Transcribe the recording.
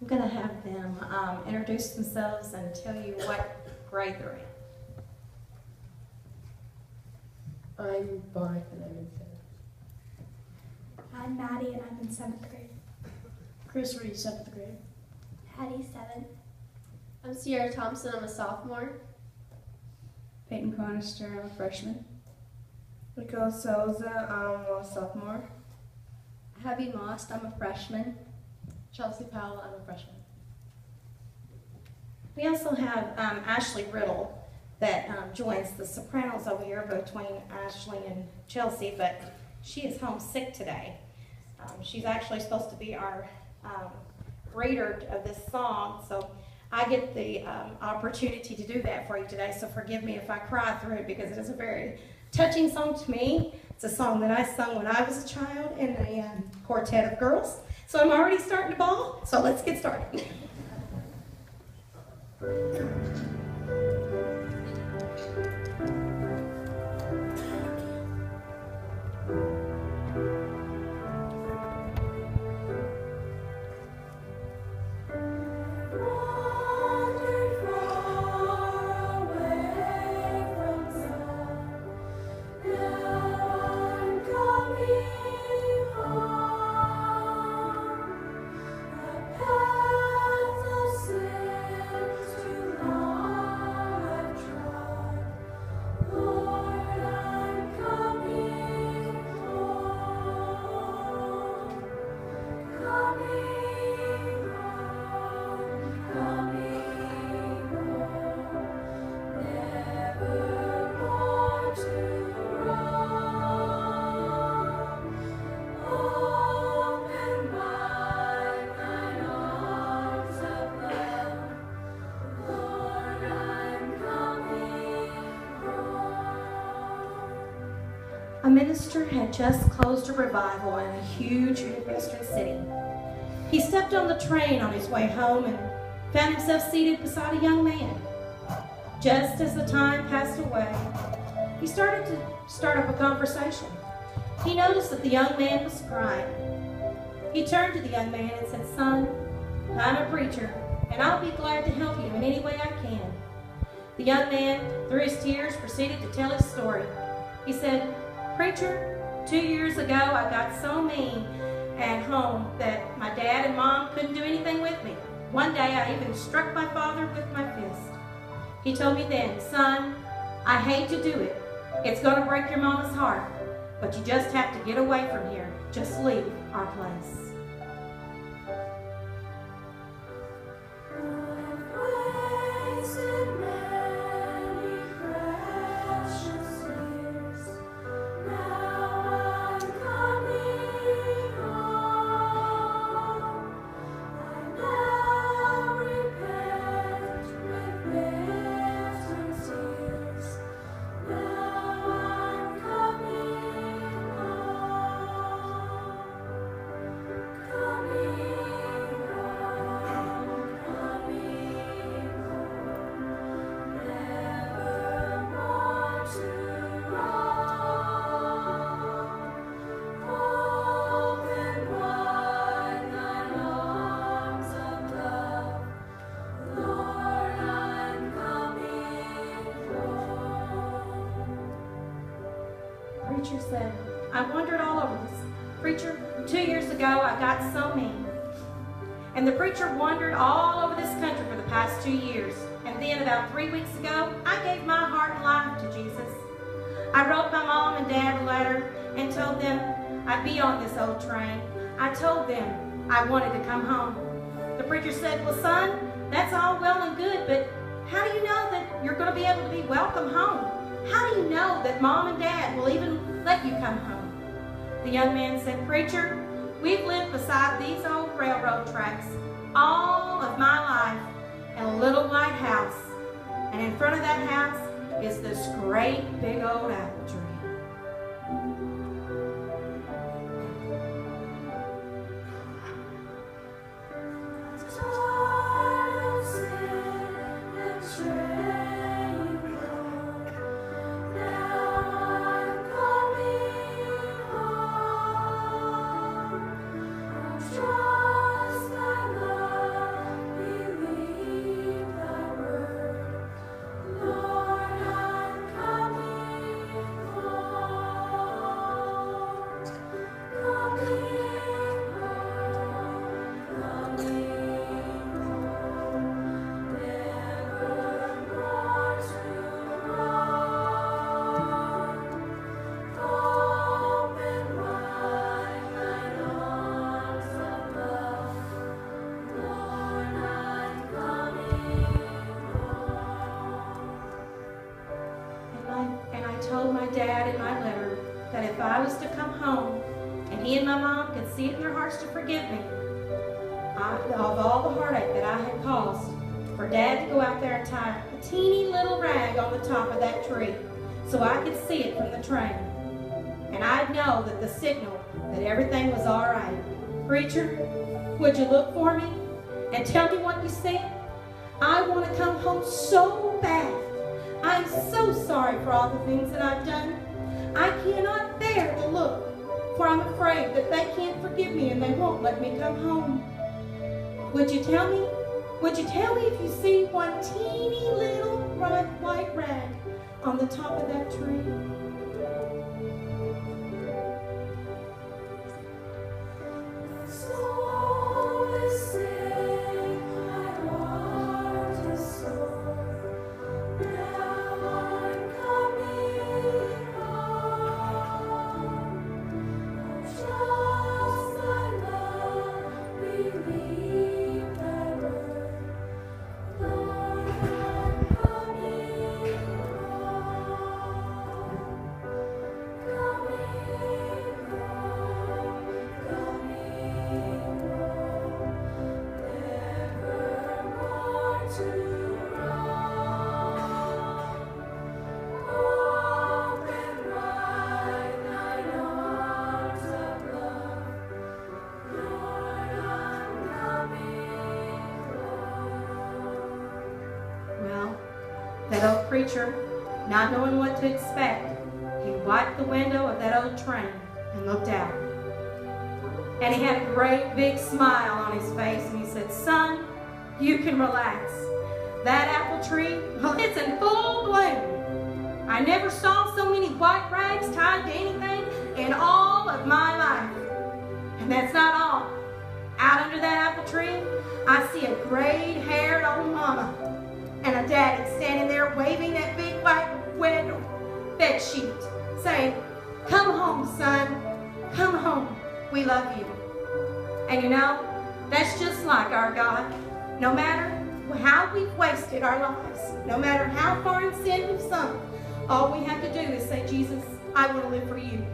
I'm going to have them introduce themselves and tell you what grade they're in. I'm Barth and I'm in 7th. I'm Maddie and I'm in 7th grade. Chris Reed, 7th grade. Patty, 7th. I'm Sierra Thompson, I'm a sophomore. Peyton Conister, I'm a freshman. Nicole Souza, I'm a sophomore. Abby Most, I'm a freshman. Chelsea Powell, I'm a freshman. We also have Ashley Riddle that joins the sopranos over here between Ashley and Chelsea, but she is homesick today. She's actually supposed to be our reader of this song, so I get the opportunity to do that for you today, so forgive me if I cry through it because it is a very touching song to me. It's a song that I sung when I was a child in a quartet of girls, so I'm already starting to bawl, so let's get started. A minister had just closed a revival in a huge Midwestern city. He stepped on the train on his way home and found himself seated beside a young man. Just as the time passed away, he started to start up a conversation. He noticed that the young man was crying. He turned to the young man and said, "Son, I'm a preacher, and I'll be glad to help you in any way I can." The young man, through his tears, proceeded to tell his story. He said, "Preacher, 2 years ago I got so mean at home that my dad and mom couldn't do anything with me. One day I even struck my father with my fist. He told me then, 'Son, I hate to do it. It's going to break your mama's heart, but you just have to get away from here. Just leave our place.'" Preacher said, "I wandered all over this. Preacher, 2 years ago I got so mean." And the preacher wandered all over this country for the past 2 years. And then about 3 weeks ago, I gave my heart and life to Jesus. I wrote my mom and dad a letter and told them I'd be on this old train. I told them I wanted to come home. The preacher said, "Well, son, that's all well and good, but how do you know that you're going to be able to be welcome home? How do you know that mom and dad will even let you come home?" The young man said, "Preacher, we've lived beside these old railroad tracks all of my life in a little white house. And in front of that house is this great big old apple tree." I was to come home and he and my mom could see it in their hearts to forgive me of all the heartache that I had caused, for Dad to go out there and tie a teeny little rag on the top of that tree so I could see it from the train. And I'd know that the signal that everything was all right. Preacher, would you look for me and tell me what you said? I want to come home so bad. I'm so sorry for all the things that I've done. I cannot bear to look, for I'm afraid that they can't forgive me and they won't let me come home. Would you tell me? Would you tell me if you see one teeny little white rag on the top of that tree? That old preacher, not knowing what to expect, he wiped the window of that old train and looked out. And he had a great big smile on his face and he said, "Son, you can relax. That apple tree, well, it's in full bloom. I never saw so many white rags tied to anything in all of my life. And that's not all. Out under that apple tree, I see a gray-haired old mama and a daddy standing there waving that big white window bed sheet, saying, 'Come home, son. Come home. We love you.' And you know, that's just like our God. No matter how we've wasted our lives, no matter how far in sin we've sunk, all we have to do is say, 'Jesus, I want to live for you.'